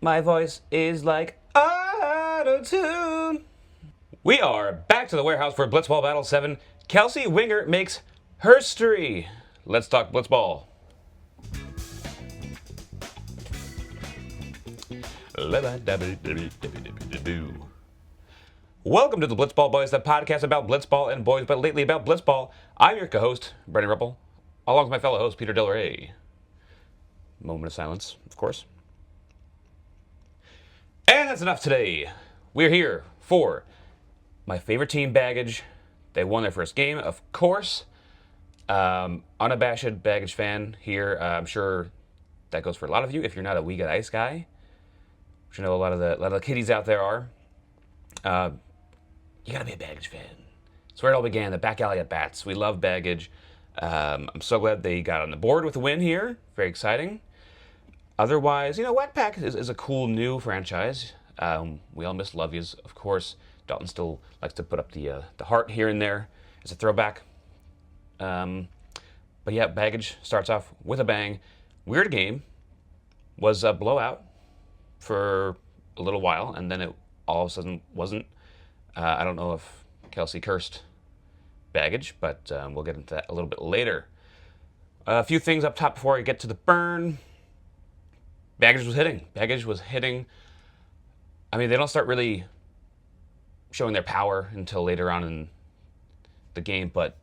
My voice is like auto-tune. We are back to the warehouse for Blitzball Battle 7. Kelsey Winger makes herstory. Let's talk Blitzball. Welcome to the Blitzball Boys, the podcast about Blitzball and boys, but lately about Blitzball. I'm your co-host, Brendan Ruppel, along with my fellow host, Peter Del Rey. Moment of silence, of course. And that's enough today. We're here for my favorite team, Baggage. They won their first game, of course. Unabashed Baggage fan here. I'm sure that goes for a lot of you. If you're not a We Got Ice guy, which I know a lot of the kiddies out there are, you gotta be a Baggage fan. That's where it all began. The back alley at bats. We love Baggage. I'm so glad they got on the board with a win here. Very exciting. Otherwise, Whack is a cool new franchise. We all miss Love Yous, of course. Dalton still likes to put up the heart here and there as a throwback. But yeah, Baggage starts off with a bang. Weird game. Was a blowout for a little while, and then it all of a sudden wasn't. I don't know if Kelsey cursed Baggage, but we'll get into that a little bit later. A few things up top before I get to the burn. Baggage was hitting. I mean, they don't start really showing their power until later on in the game, but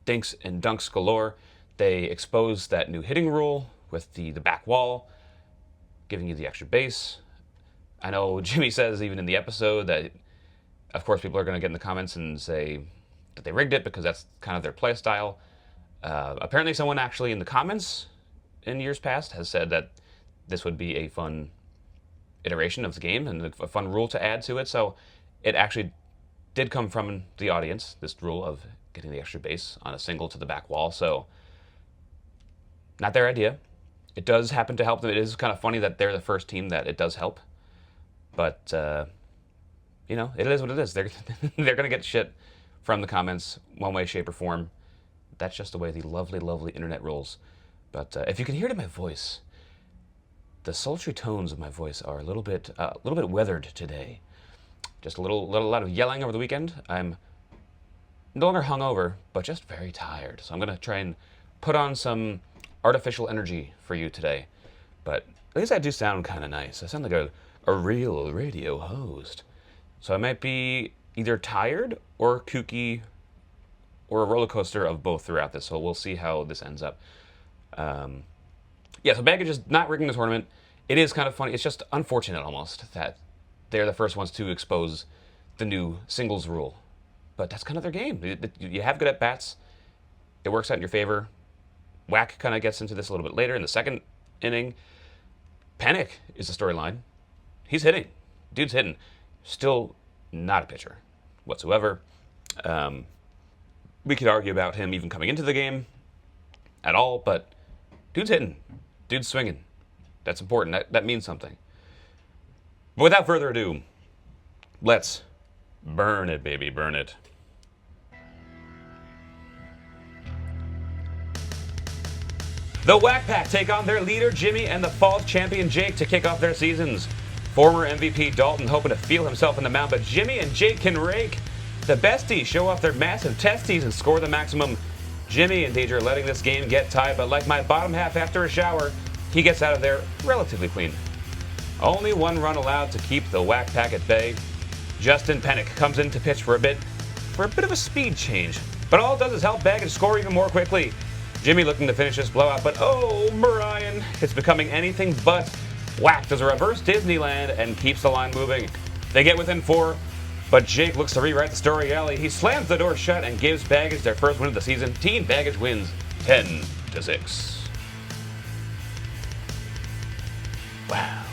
dinks and dunks galore. They expose that new hitting rule with the back wall, giving you the extra base. I know Jimmy says even in the episode that, of course, people are going to get in the comments and say that they rigged it because that's kind of their play style. Apparently someone actually in the comments in years past has said that this would be a fun iteration of the game and a fun rule to add to it. So it actually did come from the audience, this rule of getting the extra base on a single to the back wall. So not their idea. It does happen to help them. It is kind of funny that they're the first team that it does help. But, it is what it is. They're going to get shit from the comments one way, shape, or form. That's just the way the lovely, lovely internet rolls. But if you can hear it in my voice, the sultry tones of my voice are a little bit weathered today. Just a lot of yelling over the weekend. I'm no longer hungover, but just very tired. So I'm going to try and put on some artificial energy for you today. But at least I do sound kind of nice. I sound like a real radio host. So I might be either tired or kooky or a roller coaster of both throughout this. So we'll see how this ends up. So Baggage is not rigging the tournament. It is kind of funny. It's just unfortunate almost that they're the first ones to expose the new singles rule. But that's kind of their game. You have good at bats. It works out in your favor. Whack kind of gets into this a little bit later in the second inning. Panic is the storyline. He's hitting. Dude's hitting. Still not a pitcher whatsoever. We could argue about him even coming into the game at all, but dude's hitting. Dude's swinging. That's important. That means something. But without further ado, let's burn it, baby. Burn it. The Whack Pack take on their leader, Jimmy, and the false champion, Jake, to kick off their seasons. Former MVP Dalton hoping to feel himself in the mound, but Jimmy and Jake can rake. The besties show off their massive testes and score the maximum. Jimmy in danger of letting this game get tied, but like my bottom half after a shower, he gets out of there relatively clean. Only one run allowed to keep the Whack Pack at bay. Justin Pennick comes in to pitch for a bit of a speed change, but all it does is help Baggage score even more quickly. Jimmy looking to finish this blowout, but oh, Brian, it's becoming anything but. Whack does a reverse Disneyland and keeps the line moving. They get within 4, but Jake looks to rewrite the story alley. He slams the door shut and gives Baggage their first win of the season. Team Baggage wins 10-6. Wow.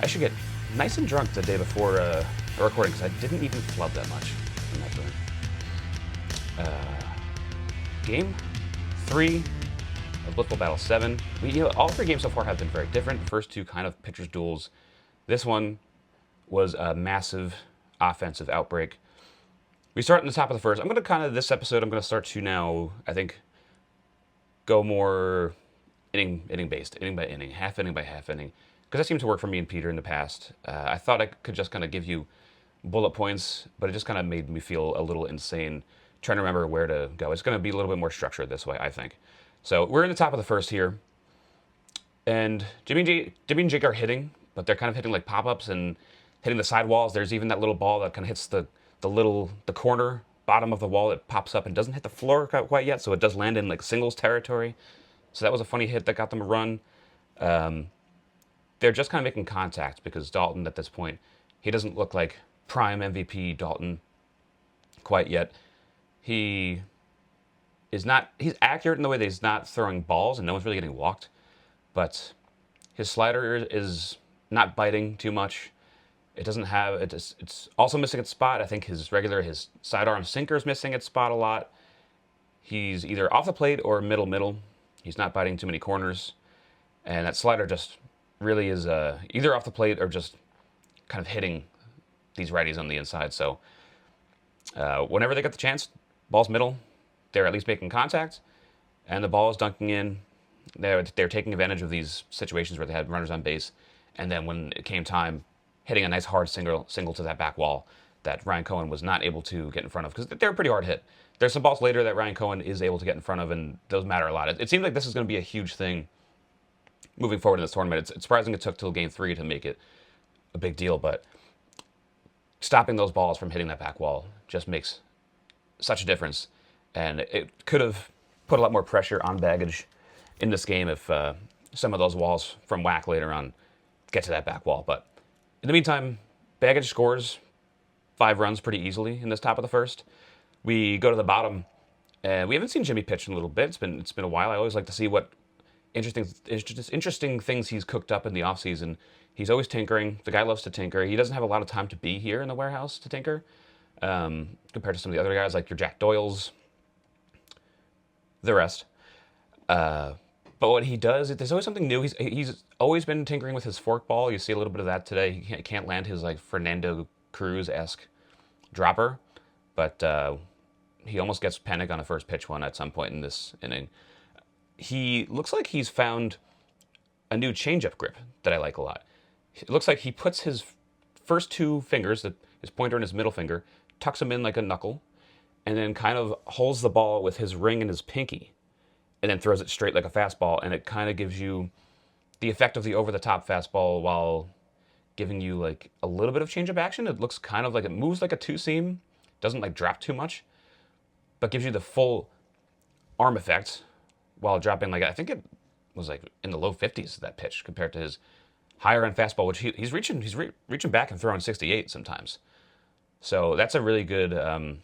I should get nice and drunk the day before the recording because I didn't even flub that much in that joint. Game 3 of Blitzball Battle 7. All 3 games so far have been very different. The first 2 kind of pitchers duels. This one was a massive offensive outbreak. We start in the top of the first. I'm going to start to now, I think, go more inning based, inning by inning, half inning by half inning, because that seemed to work for me and Peter in the past. I thought I could just kind of give you bullet points, but it just kind of made me feel a little insane trying to remember where to go. It's going to be a little bit more structured this way, I think. So we're in the top of the first here, and Jimmy and Jake are hitting, but they're kind of hitting like pop-ups and hitting the sidewalls. There's even that little ball that kind of hits the corner bottom of the wall. It pops up and doesn't hit the floor quite yet, so it does land in like singles territory. So that was a funny hit that got them a run. They're just kind of making contact because Dalton at this point, he doesn't look like prime MVP Dalton quite yet. He's accurate in the way that he's not throwing balls and no one's really getting walked, but his slider is not biting too much. It doesn't have it's also missing its spot. I think his sidearm sinker is missing its spot a lot. He's either off the plate or middle. He's not biting too many corners, and that slider just really is either off the plate or just kind of hitting these righties on the inside. So whenever they get the chance, ball's middle, they're at least making contact, and the ball is dunking in. They're taking advantage of these situations where they had runners on base, and then when it came time, hitting a nice hard single to that back wall that Ryan Cohen was not able to get in front of because they're pretty hard hit. There's some balls later that Ryan Cohen is able to get in front of, and those matter a lot. It seems like this is going to be a huge thing moving forward in this tournament. It's surprising it took till Game 3 to make it a big deal, but stopping those balls from hitting that back wall just makes such a difference, and it could have put a lot more pressure on Baggage in this game if some of those walls from whack later on get to that back wall. But in the meantime, Baggage scores 5 runs pretty easily in this top of the first. We go to the bottom, and we haven't seen Jimmy pitch in a little bit. It's been a while. I always like to see what interesting things he's cooked up in the offseason. He's always tinkering. The guy loves to tinker. He doesn't have a lot of time to be here in the warehouse to tinker, compared to some of the other guys like your Jack Doyles, the rest. But what he does, there's always something new. He's always been tinkering with his forkball. You see a little bit of that today. He can't land his like Fernando Cruz-esque dropper, but he almost gets panic on a first pitch one at some point in this inning. He looks like he's found a new changeup grip that I like a lot. It looks like he puts his first 2 fingers, his pointer and his middle finger, tucks them in like a knuckle, and then kind of holds the ball with his ring and his pinky, and then throws it straight like a fastball, and it kind of gives you the effect of the over-the-top fastball while giving you like a little bit of changeup action. It looks kind of like it moves like a 2-seam, doesn't like drop too much, but gives you the full arm effect while dropping like, I think it was like in the low 50s, that pitch, compared to his higher end fastball, which he's reaching back and throwing 68 sometimes. So that's a really good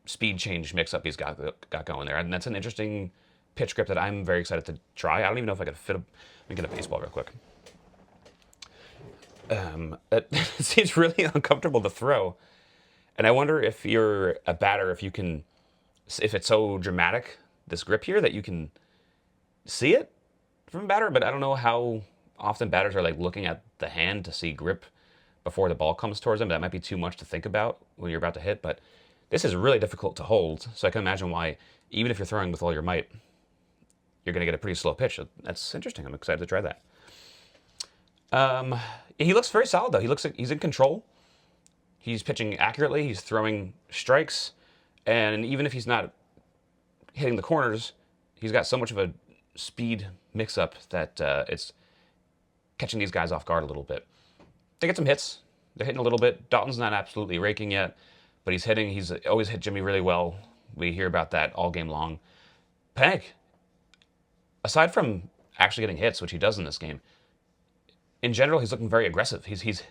speed change mix-up he's got going there, and that's an interesting pitch grip that I'm very excited to try. I don't even know if I could fit let me get a baseball real quick. It seems really uncomfortable to throw, and I wonder if you're a batter, if it's so dramatic, this grip here, that you can see it from a batter, but I don't know how often batters are like looking at the hand to see grip before the ball comes towards them. That might be too much to think about when you're about to hit, but this is really difficult to hold, so I can imagine why, even if you're throwing with all your might, you're going to get a pretty slow pitch. That's interesting. I'm excited to try that. He looks very solid, though. He looks like he's in control. He's pitching accurately. He's throwing strikes, and even if he's not hitting the corners, he's got so much of a speed mix-up that it's catching these guys off guard a little bit. They get some hits. They're hitting a little bit. Dalton's not absolutely raking yet, but he's hitting. He's always hit Jimmy really well. We hear about that all game long. Panik, aside from actually getting hits, which he does in this game, in general, he's looking very aggressive. He's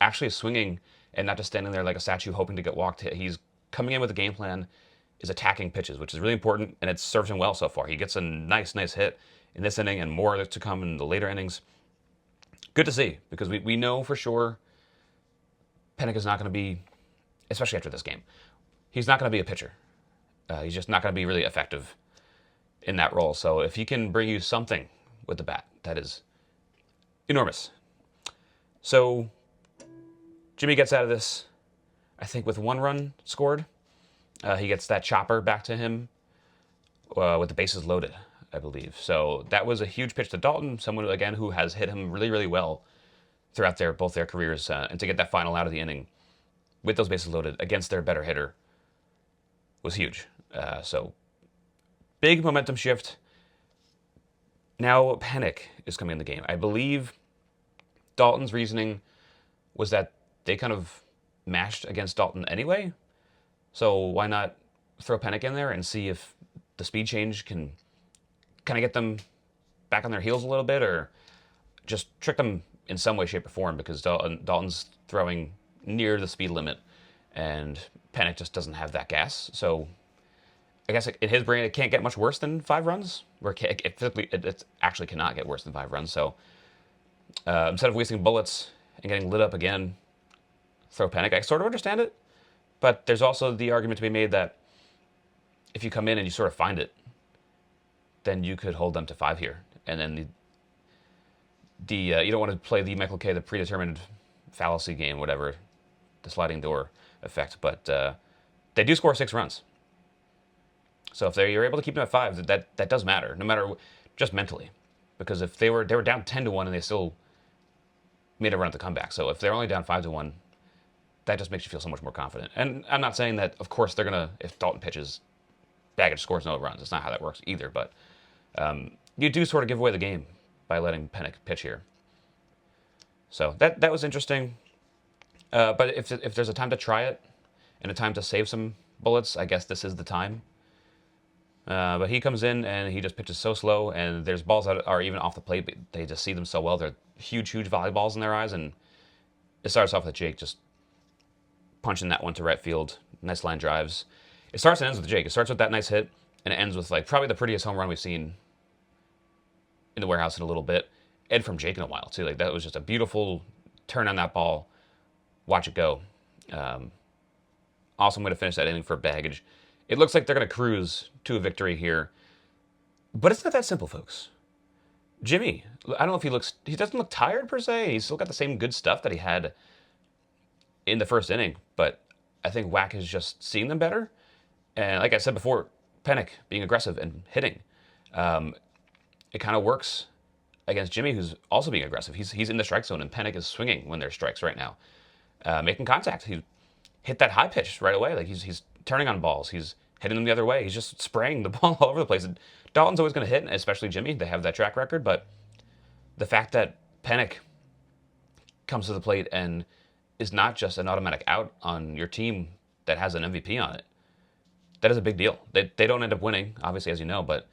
actually swinging and not just standing there like a statue hoping to get walked. He's coming in with a game plan, is attacking pitches, which is really important, and it serves him well so far. He gets a nice hit in this inning and more to come in the later innings. Good to see, because we know for sure Panik is not going to be, especially after this game, he's not going to be a pitcher. He's just not going to be really effective in that role. So if he can bring you something with the bat, that is enormous. So Jimmy gets out of this, I think, with 1 run scored. He gets that chopper back to him with the bases loaded. I believe. So that was a huge pitch to Dalton, someone, again, who has hit him really, really well throughout both their careers. And to get that final out of the inning with those bases loaded against their better hitter was huge. So big momentum shift. Now Panic is coming in the game. I believe Dalton's reasoning was that they kind of mashed against Dalton anyway. So why not throw Panic in there and see if the speed change can kind of get them back on their heels a little bit, or just trick them in some way, shape, or form, because Dalton's throwing near the speed limit and Panic just doesn't have that gas. So I guess in his brain, it can't get much worse than 5 runs. Or it actually cannot get worse than 5 runs. So instead of wasting bullets and getting lit up again, throw Panic. I sort of understand it, but there's also the argument to be made that if you come in and you sort of find it, then you could hold them to 5 here, and then you don't want to play the Michael K, the predetermined fallacy game, whatever, the sliding door effect. But they do score 6 runs. So if you're able to keep them at 5, that does matter, no matter just mentally, because if they were down 10-1 and they still made a run at the comeback. So if they're only down 5-1, that just makes you feel so much more confident. And I'm not saying that, of course, they're gonna, if Dalton pitches, Baggage scores no runs. That's not how that works either. But you do sort of give away the game by letting Panic pitch here. So that was interesting. But if there's a time to try it and a time to save some bullets, I guess this is the time. But he comes in and he just pitches so slow, and there's balls that are even off the plate, but they just see them so well. They're huge, huge volleyballs in their eyes, and it starts off with Jake just punching that one to right field. Nice line drives. It starts and ends with Jake. It starts with that nice hit, and it ends with like probably the prettiest home run we've seen in the warehouse in a little bit, and from Jake in a while too. Like, that was just a beautiful turn on that ball. Watch it go. Awesome way to finish that inning for Baggage. It looks like they're going to cruise to a victory here, but it's not that simple, folks. Jimmy, I don't know if he doesn't look tired per se. He's still got the same good stuff that he had in the first inning, but I think Whack is just seeing them better. And like I said before, Panic being aggressive and hitting, it kind of works against Jimmy, who's also being aggressive. He's in the strike zone, and Panic is swinging when there's strikes right now, making contact. He hit that high pitch right away. Like, he's turning on balls. He's hitting them the other way. He's just spraying the ball all over the place. And Dalton's always going to hit, especially Jimmy. They have that track record, but the fact that Panic comes to the plate and is not just an automatic out on your team that has an MVP on it, that is a big deal. They don't end up winning, obviously, as you know, but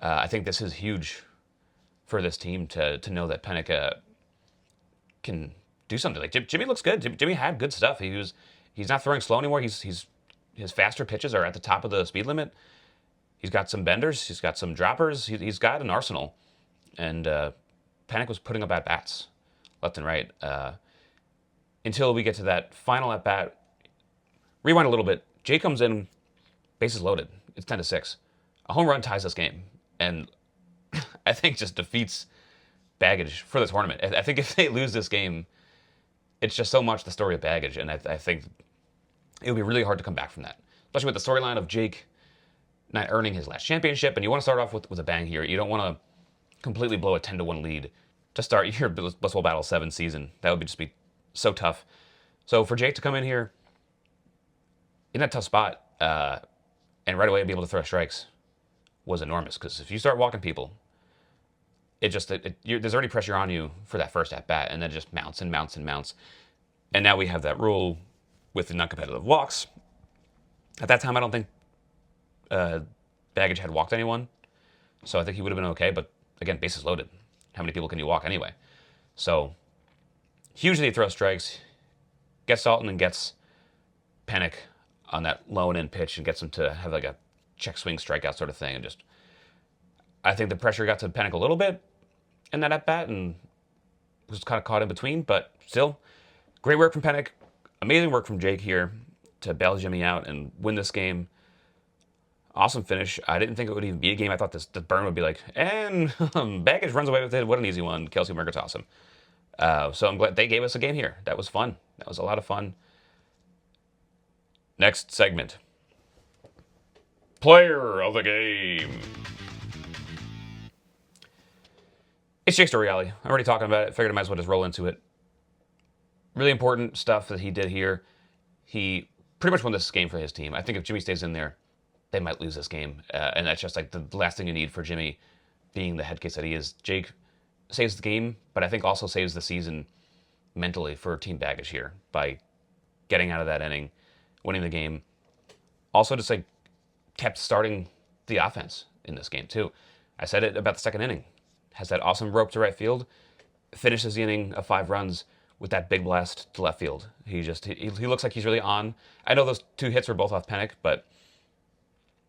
I think this is huge for this team to know that Panic can do something. Like, Jimmy looks good. Jimmy had good stuff. He's not throwing slow anymore. His faster pitches are at the top of the speed limit. He's got some benders. He's got some droppers. He's got an arsenal. And Panic was putting up at-bats left and right until we get to that final at-bat. Rewind a little bit. Jay comes in, bases loaded. It's 10-6. A home run ties this game, and I think just defeats Baggage for the tournament. I think if they lose this game, it's just so much the story of Baggage, and I think it would be really hard to come back from that, especially with the storyline of Jake not earning his last championship. And you want to start off with a bang here. You don't want to completely blow a 10-1 lead to start your Blitzball Battle 7 season. That would just be so tough. So for Jake to come in here in that tough spot and right away be able to throw strikes was enormous, because if you start walking people, there's already pressure on you for that first at bat, and then it just mounts and mounts and mounts. And now we have that rule with the non-competitive walks. At that time, I don't think Baggage had walked anyone, so I think he would have been okay. But again, bases loaded. How many people can you walk anyway? So hugely he throws strikes, gets Dalton and gets Panic on that low and end pitch, and gets him to have like a check swing strikeout sort of thing. And just, I think the pressure got to Panic a little bit in that at bat, and was kind of caught in between. But still, great work from Panic. Amazing work from Jake here to bail Jimmy out and win this game. Awesome finish. I didn't think it would even be a game. I thought the burn would be like, and Baggage runs away with it. What an easy one. Kelsey Merger's awesome. So I'm glad they gave us a game here. That was fun. That was a lot of fun. Next segment. Player of the game. It's Jake Storiale. I'm already talking about it. Figured I might as well just roll into it. Really important stuff that he did here. He pretty much won this game for his team. I think if Jimmy stays in there, they might lose this game. And that's just like the last thing you need for Jimmy being the head case that he is. Jake saves the game, but I think also saves the season mentally for Team Baggage here by getting out of that inning, winning the game. Also just like kept starting the offense in this game too. I said it about the second inning. Has that awesome rope to right field, finishes the inning of 5 runs with that big blast to left field. He looks like he's really on. I know those 2 hits were both off Pennick, but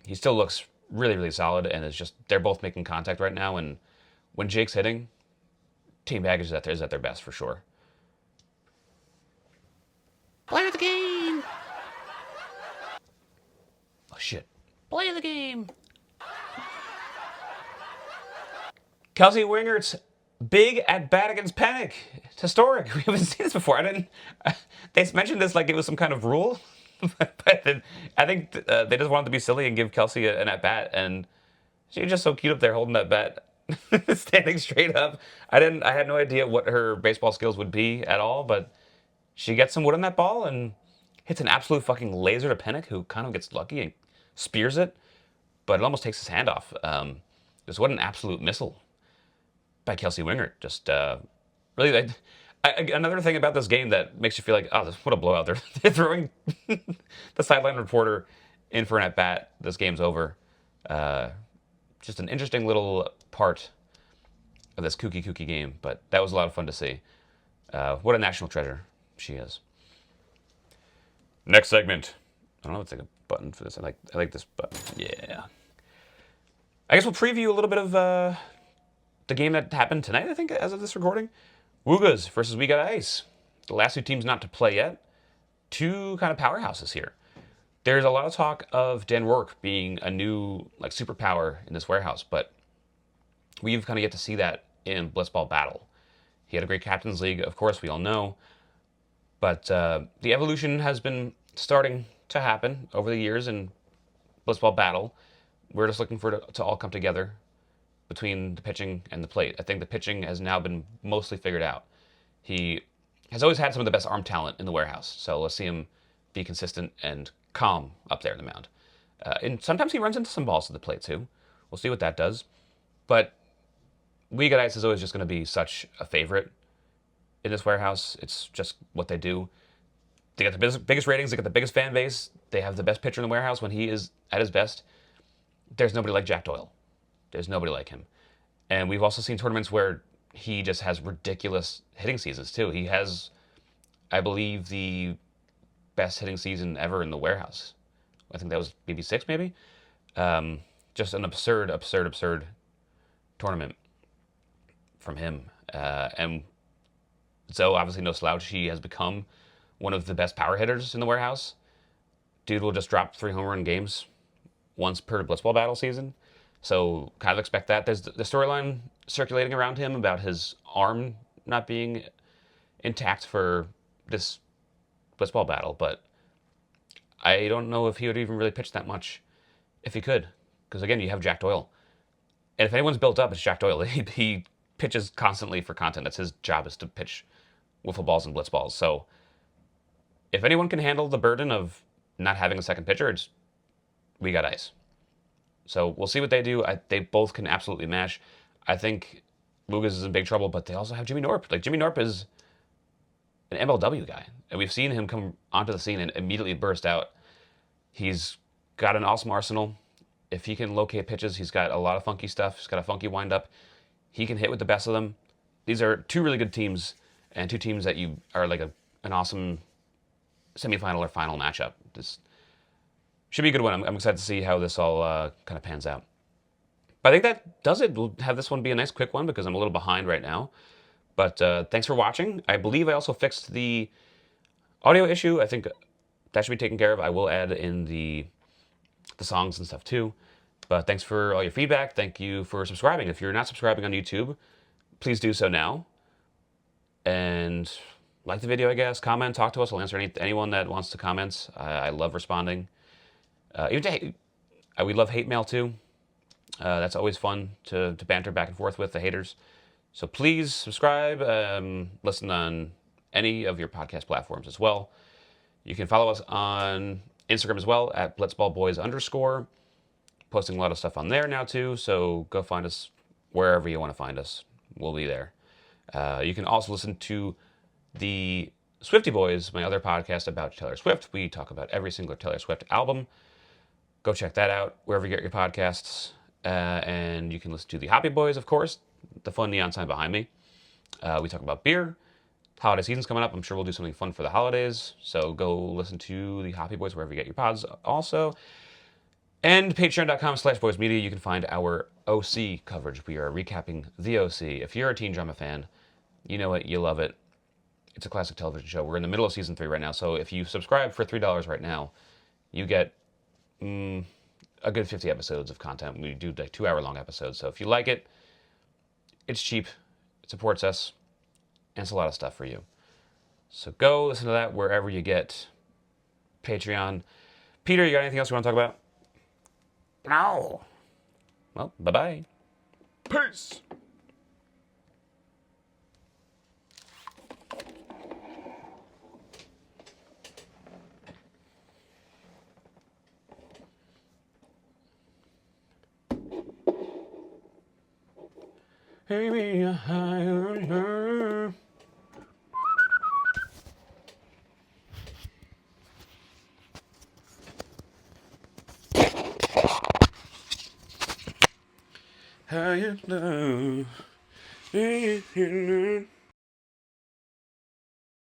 he still looks really, really solid, and it's just they're both making contact right now. And when Jake's hitting, Team Baggage is at their best for sure. Play the game. Oh shit! Play the game. Kelsey Wingert's big at bat against Pennick. It's historic. We haven't seen this before. They mentioned this like it was some kind of rule, but then I think they just wanted to be silly and give Kelsey an at bat, and she's just so cute up there holding that bat, standing straight up. I had no idea what her baseball skills would be at all, but she gets some wood on that ball and hits an absolute fucking laser to Pennick, who kind of gets lucky and spears it, but it almost takes his hand off. Just what an absolute missile by Kelsey Wingert. Just really, another thing about this game that makes you feel like, oh, what a blowout. They're throwing the sideline reporter in for an at-bat. This game's over. Just an interesting little part of this kooky game, but that was a lot of fun to see. What a national treasure she is. Next segment. I don't know if it's like a button for this. I like this button. Yeah. I guess we'll preview a little bit of the game that happened tonight, I think, as of this recording. Woogas versus We Got Ice. The last 2 teams not to play yet. 2 kind of powerhouses here. There's a lot of talk of Dan Rourke being a new like superpower in this warehouse, but we've kind of yet to see that in Blitzball Battle. He had a great Captain's League, of course, we all know. But the evolution has been starting to happen over the years in Blitzball Battle. We're just looking for it to all come together between the pitching and the plate. I think the pitching has now been mostly figured out. He has always had some of the best arm talent in the warehouse, so let's see him be consistent and calm up there in the mound. And sometimes he runs into some balls to the plate too. We'll see what that does. But We Got Ice is always just going to be such a favorite in this warehouse. It's just what they do. They got the biggest ratings. They got the biggest fan base. They have the best pitcher in the warehouse when he is at his best. There's nobody like Jack Doyle. There's nobody like him. And we've also seen tournaments where he just has ridiculous hitting seasons too. He has, I believe, the best hitting season ever in the warehouse. I think that was BB6 maybe. Just an absurd tournament from him. And so obviously no slouch. He has become one of the best power hitters in the warehouse. Dude will just drop 3 home run games once per Blitzball Battle season. So kind of expect that. There's the storyline circulating around him about his arm not being intact for this Blitzball Battle, but I don't know if he would even really pitch that much if he could. Because again, you have Jack Doyle. And if anyone's built up, it's Jack Doyle. He pitches constantly for content. That's his job, is to pitch wiffle balls and blitz balls. So if anyone can handle the burden of not having a second pitcher, it's We Got Ice. So we'll see what they do. They both can absolutely mash. I think Woogas is in big trouble, but they also have Jimmy Norp. Like, Jimmy Norp is an MLW guy, and we've seen him come onto the scene and immediately burst out. He's got an awesome arsenal. If he can locate pitches, he's got a lot of funky stuff. He's got a funky windup. He can hit with the best of them. These are 2 really good teams, and 2 teams that you are like an awesome semifinal or final matchup. This should be a good one. I'm excited to see how this all kind of pans out. But I think that does it. We'll have this one be a nice quick one because I'm a little behind right now. But thanks for watching. I believe I also fixed the audio issue. I think that should be taken care of. I will add in the songs and stuff too. But thanks for all your feedback. Thank you for subscribing. If you're not subscribing on YouTube, please do so now. And like the video, I guess. Comment, talk to us. I'll answer anyone that wants to comment. I love responding. We love hate mail too. That's always fun to banter back and forth with the haters. So please subscribe, listen on any of your podcast platforms as well. You can follow us on Instagram as well at blitzballboys_. Posting a lot of stuff on there now too, so go find us wherever you want to find us. We'll be there. You can also listen to the Swifty Boys, my other podcast about Taylor Swift. We talk about every single Taylor Swift album. Go check that out wherever you get your podcasts. And you can listen to the Hoppy Boys, of course, the fun neon sign behind me. We talk about beer. Holiday season's coming up. I'm sure we'll do something fun for the holidays. So go listen to the Hoppy Boys wherever you get your pods also. And patreon.com/boysmedia, you can find our OC coverage. We are recapping the OC. If you're a teen drama fan, you know it, you love it. It's a classic television show. We're in the middle of season 3 right now, so if you subscribe for $3 right now, you get a good 50 episodes of content. We do like 2-hour-long episodes, so if you like it, it's cheap, it supports us, and it's a lot of stuff for you. So go listen to that wherever you get Patreon. Peter, you got anything else you want to talk about? No. Well, bye-bye. Peace. Baby, I How you know?